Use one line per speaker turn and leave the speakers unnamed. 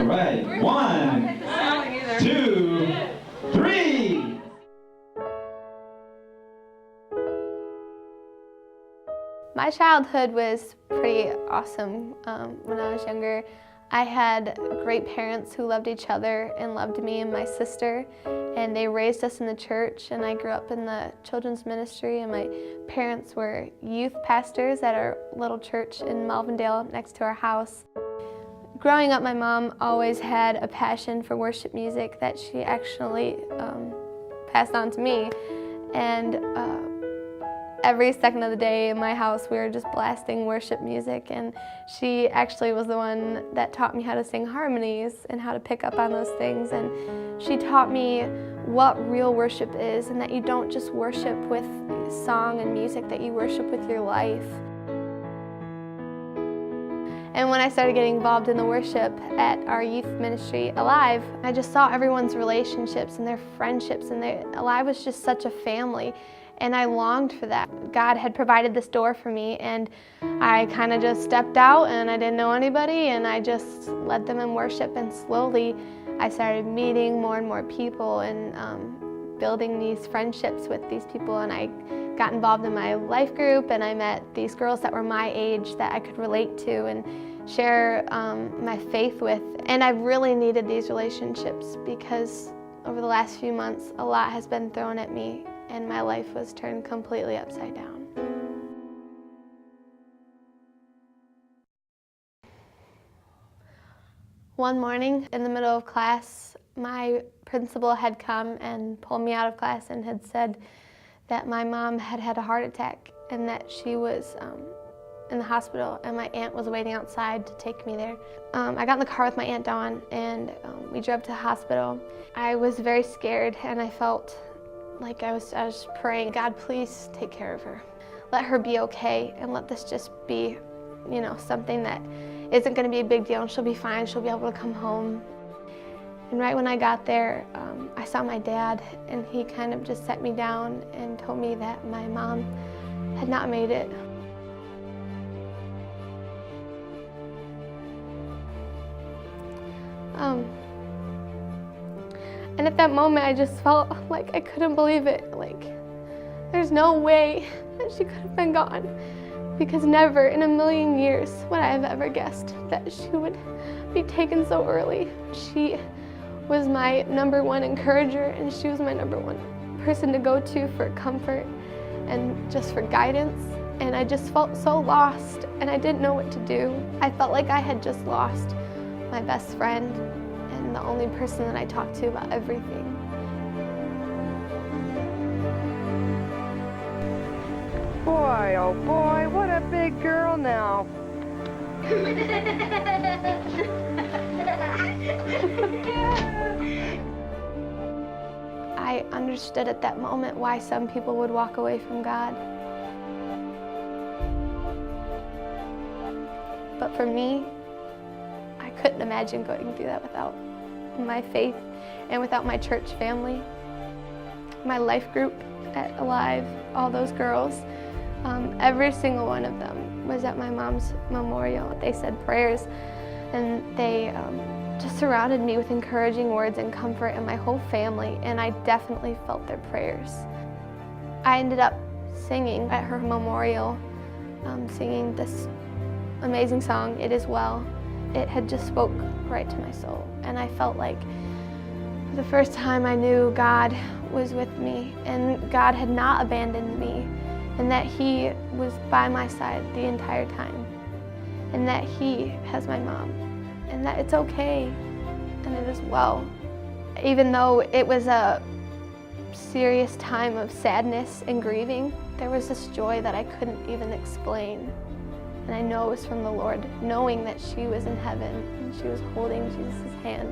right. 1, 2, 3.
My childhood was pretty awesome when I was younger. I had great parents who loved each other and loved me and my sister, and they raised us in the church, and I grew up in the children's ministry, and my parents were youth pastors at our little church in Melvindale next to our house. Growing up, my mom always had a passion for worship music that she actually passed on to me, and every second of the day in my house we were just blasting worship music, and she actually was the one that taught me how to sing harmonies and how to pick up on those things, and she taught me what real worship is, and that you don't just worship with song and music, that you worship with your life. And when I started getting involved in the worship at our youth ministry, Alive, I just saw everyone's relationships and their friendships, and Alive was just such a family. And I longed for that. God had provided this door for me, and I kind of just stepped out, and I didn't know anybody, and I just led them in worship, and slowly I started meeting more and more people and building these friendships with these people, and I got involved in my life group, and I met these girls that were my age that I could relate to and share my faith with. And I really needed these relationships because over the last few months, a lot has been thrown at me, and my life was turned completely upside down. One morning in the middle of class, my principal had come and pulled me out of class and had said that my mom had had a heart attack and that she was in the hospital, and my aunt was waiting outside to take me there. I got in the car with my Aunt Dawn, and we drove to the hospital. I was very scared, and I felt like I was praying, God, please take care of her. Let her be okay, and let this just be, you know, something that isn't going to be a big deal, and she'll be fine, she'll be able to come home. And right when I got there, I saw my dad, and he kind of just set me down and told me that my mom had not made it. And at that moment, I just felt like I couldn't believe it. Like, there's no way that she could have been gone, because never in a million years would I have ever guessed that she would be taken so early. She was my #1 encourager, and she was my #1 person to go to for comfort and just for guidance. And I just felt so lost, and I didn't know what to do. I felt like I had just lost my best friend and the only person that I talked to about everything.
Boy, oh boy, what a big girl now.
I understood at that moment why some people would walk away from God. But for me, I couldn't imagine going through that without my faith and without my church family. My life group at Alive, all those girls, every single one of them was at my mom's memorial. They said prayers, and they just surrounded me with encouraging words and comfort, and my whole family, and I definitely felt their prayers. I ended up singing at her memorial, singing this amazing song, It Is Well. It had just spoke right to my soul, and I felt like for the first time I knew God was with me, and God had not abandoned me, and that He was by my side the entire time, and that He has my mom, and that it's okay, and it is well. Even though it was a serious time of sadness and grieving, there was this joy that I couldn't even explain. And I know it was from the Lord, knowing that she was in heaven and she was holding Jesus' hand.